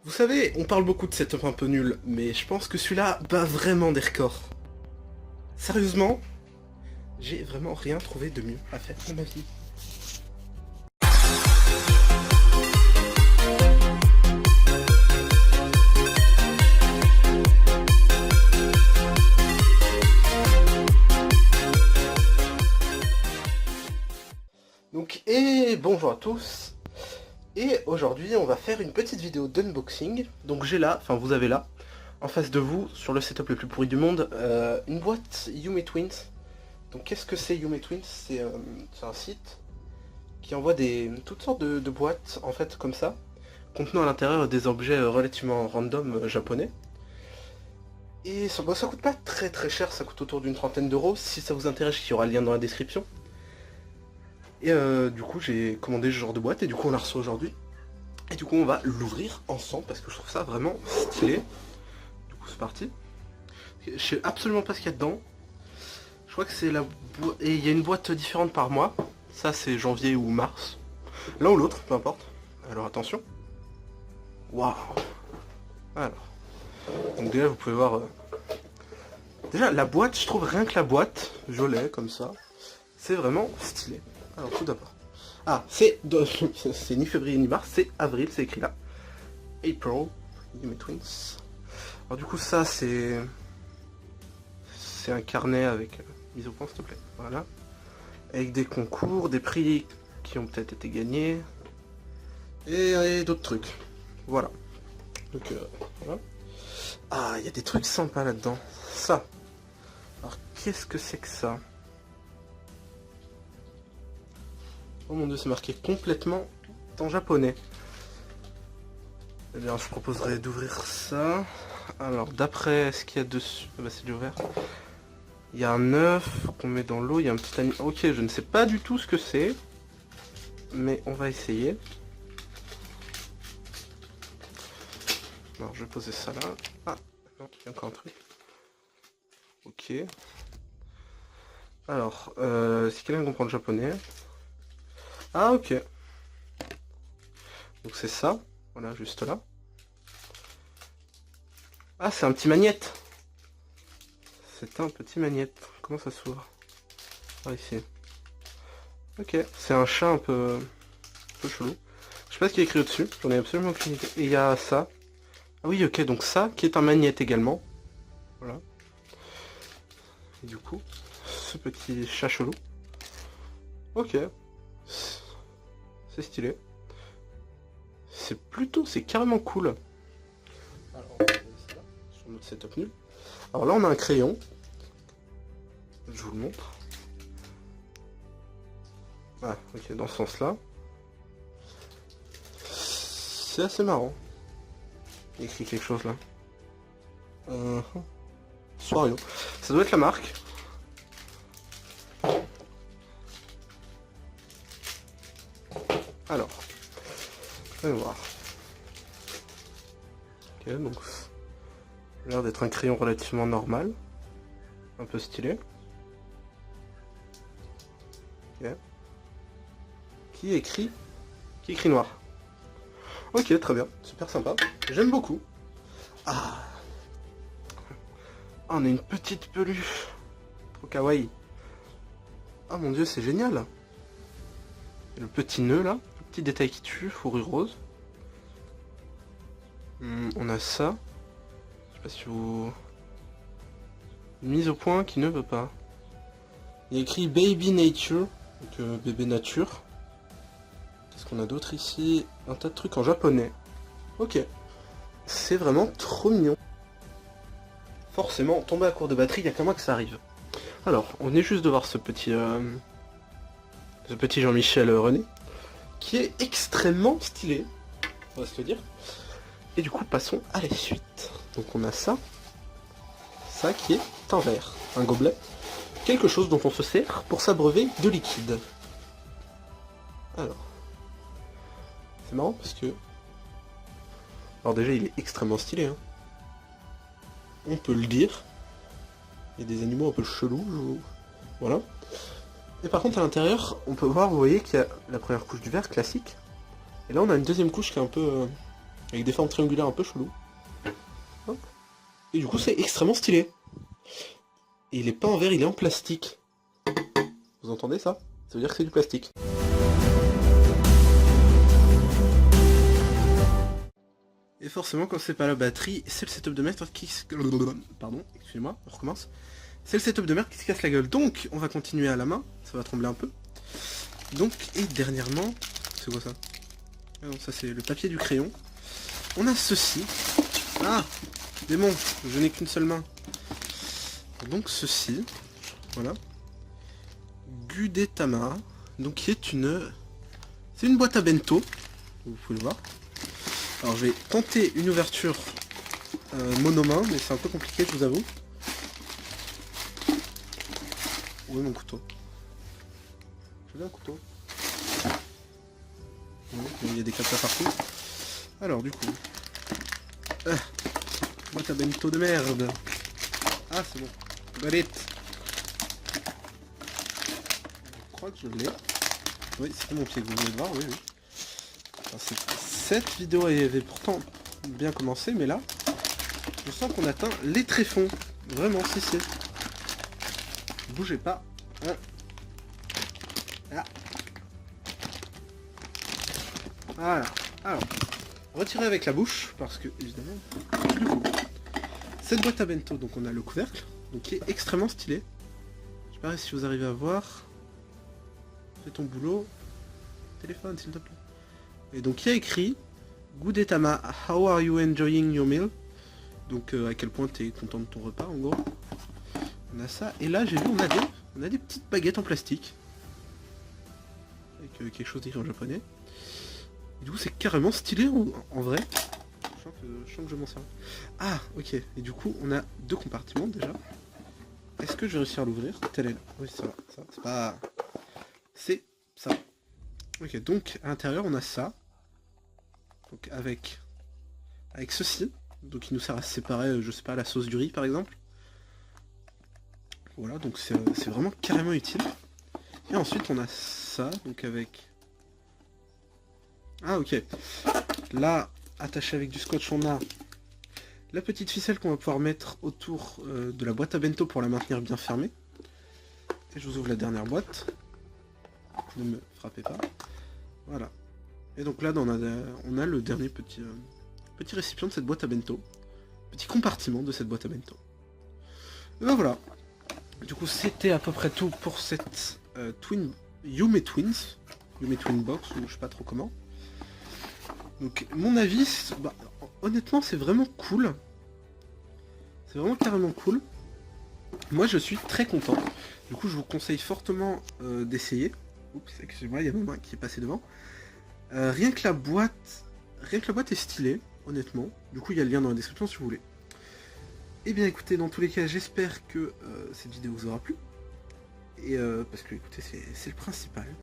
Vous savez, on parle beaucoup de setup un peu nul, mais je pense que celui-là bat vraiment des records. Sérieusement, j'ai vraiment rien trouvé de mieux à faire dans ma vie. Donc, et bonjour à tous. Et aujourd'hui, on va faire une petite vidéo d'unboxing. Donc j'ai là, enfin vous avez là, en face de vous, sur le setup le plus pourri du monde, une boîte Yume Twins. Donc qu'est-ce que c'est Yume Twins? C'est un site qui envoie toutes sortes de boîtes, en fait, comme ça, contenant à l'intérieur des objets relativement random japonais. Et ça coûte pas très cher, ça coûte autour d'une trentaine d'euros. Si ça vous intéresse, il y aura le lien dans la description. Et du coup j'ai commandé ce genre de boîte et du coup on la reçoit aujourd'hui. Et du coup on va l'ouvrir ensemble parce que je trouve ça vraiment stylé. Du coup c'est parti. Je sais absolument pas ce qu'il y a dedans. Je crois que c'est la boîte... Et il y a une boîte différente par mois. Ça c'est janvier ou mars. L'un ou l'autre, peu importe. Alors attention. Waouh. Alors. Donc déjà vous pouvez voir... Déjà la boîte, je trouve rien que la boîte, violet comme ça, c'est vraiment stylé. Alors tout d'abord, c'est ni février ni mars, c'est avril, c'est écrit là. April, Yume Twins. Alors du coup ça c'est un carnet avec mise au point s'il te plaît, voilà. Avec des concours, des prix qui ont peut-être été gagnés, et d'autres trucs, voilà. Donc voilà. Ah, il y a des trucs sympas là-dedans, ça. Alors qu'est-ce que c'est que ça? Oh mon dieu, c'est marqué complètement en japonais. Eh bien, je proposerais d'ouvrir ça. Alors, d'après ce qu'il y a dessus... Ah bah, c'est déjà ouvert. Il y a un œuf qu'on met dans l'eau, il y a un petit animal... Ok, je ne sais pas du tout ce que c'est. Mais on va essayer. Alors, je vais poser ça là. Ah, non, il y a encore un truc. Ok. Alors, si quelqu'un comprend le japonais... Ah ok. Donc c'est ça, voilà, juste là. Ah, c'est un petit magnète. C'est un petit magnète. Comment ça s'ouvre? Ah, ici. Ok, c'est un chat un peu chelou. Je sais pas ce qu'il y a écrit au-dessus, j'en ai absolument aucune idée. Et il y a ça. Ah oui, ok, donc ça, qui est un magnète également. Voilà. Et du coup, ce petit chat chelou. Ok. C'est stylé. C'est carrément cool. Alors, on va mettre ça là, sur notre setup nul. Alors là, on a un crayon. Je vous le montre. Ah, ok, dans ce sens-là. C'est assez marrant. Il y a écrit quelque chose là. Swario. Ça doit être la marque. Alors, on va voir. Ok, donc ça a l'air d'être un crayon relativement normal, un peu stylé. Ok. Qui écrit noir. Ok, très bien, super sympa. J'aime beaucoup. Ah, on a une petite peluche. Trop kawaii. Ah mon dieu, c'est génial. Et le petit nœud là. Petit détail qui tue, fourrure rose. On a ça. Je sais pas si vous... Une mise au point qui ne veut pas. Il y a écrit Baby Nature, donc bébé nature. Qu'est-ce qu'on a d'autre ici? Un tas de trucs en japonais. Ok. C'est vraiment trop mignon. Forcément, tomber à court de batterie, il n'y a qu'à moi que ça arrive. Alors, on est juste de voir ce petit Jean-Michel René, qui est extrêmement stylé, on va se le dire. Et du coup, passons à la suite. Donc on a ça qui est un verre, un gobelet, quelque chose dont on se sert pour s'abreuver de liquide. Alors, c'est marrant parce que... Alors déjà, il est extrêmement stylé, hein. On peut le dire. Il y a des animaux un peu chelous, voilà. Et par contre à l'intérieur, on peut voir, vous voyez qu'il y a la première couche du verre classique. Et là on a une deuxième couche qui est un peu avec des formes triangulaires un peu chelou. Hop. Et du coup c'est extrêmement stylé. Et il est pas en verre, il est en plastique. Vous entendez ça? Ça veut dire que c'est du plastique. Et forcément quand c'est pas la batterie, c'est le setup de merde qui... Pardon, excusez-moi, on recommence. C'est le setup de merde qui se casse la gueule. Donc on va continuer à la main, ça va trembler un peu. Donc, et dernièrement... C'est quoi ça? Ah non, ça c'est le papier du crayon. On a ceci. Ah, démon, je n'ai qu'une seule main. Donc ceci, voilà. Gudetama, donc qui est une... C'est une boîte à bento, vous pouvez le voir. Alors je vais tenter une ouverture monomain, mais c'est un peu compliqué, je vous avoue. Où est mon couteau? J'avais un couteau. Il y a des capteurs partout. Alors du coup... boîte à bento de merde. Ah c'est bon. Galette. Je crois que je l'ai. Oui, c'était mon pied que vous venez de voir, oui, oui. Cette vidéo avait pourtant bien commencé, mais là, je sens qu'on atteint les tréfonds. Vraiment, si, si. Bougez pas. Hein. Ah. Voilà. Alors, retirez avec la bouche, parce que, évidemment, du coup, cette boîte à bento, donc on a le couvercle, donc qui est extrêmement stylé. Je sais pas si vous arrivez à voir. Fais ton boulot. Téléphone, s'il te plaît. Et donc il y a écrit Gudetama, how are you enjoying your meal? Donc à quel point tu es content de ton repas en gros. On a ça. Et là j'ai vu on a des petites baguettes en plastique. Avec quelque chose d'écrit en japonais. Et du coup c'est carrément stylé en vrai. Je sens que je m'en sers. Ah ok. Et du coup on a deux compartiments déjà. Est-ce que je vais réussir à l'ouvrir? Tel est là. Oui ça va. C'est pas... C'est ça. Ok, donc à l'intérieur on a ça. Donc avec ceci. Donc il nous sert à séparer, je sais pas, la sauce du riz par exemple. Voilà, donc c'est vraiment carrément utile. Et ensuite on a ça, donc avec... Ah ok. Là, attaché avec du scotch, on a la petite ficelle qu'on va pouvoir mettre autour de la boîte à bento pour la maintenir bien fermée. Et je vous ouvre la dernière boîte. Ne me frappez pas. Voilà. Et donc là, on a le dernier petit récipient de cette boîte à bento. Petit compartiment de cette boîte à bento. Et ben voilà. Du coup, c'était à peu près tout pour cette Yume Twin Box, ou je sais pas trop comment. Donc, mon avis, bah, honnêtement, c'est vraiment cool. C'est vraiment carrément cool. Moi, je suis très content. Du coup, je vous conseille fortement d'essayer. Oups, excusez-moi, il y a ma main qui est passée devant. Rien que la boîte est stylée, honnêtement. Du coup, il y a le lien dans la description si vous voulez. Et bien écoutez, dans tous les cas, j'espère que cette vidéo vous aura plu. Et parce que écoutez, c'est le principal.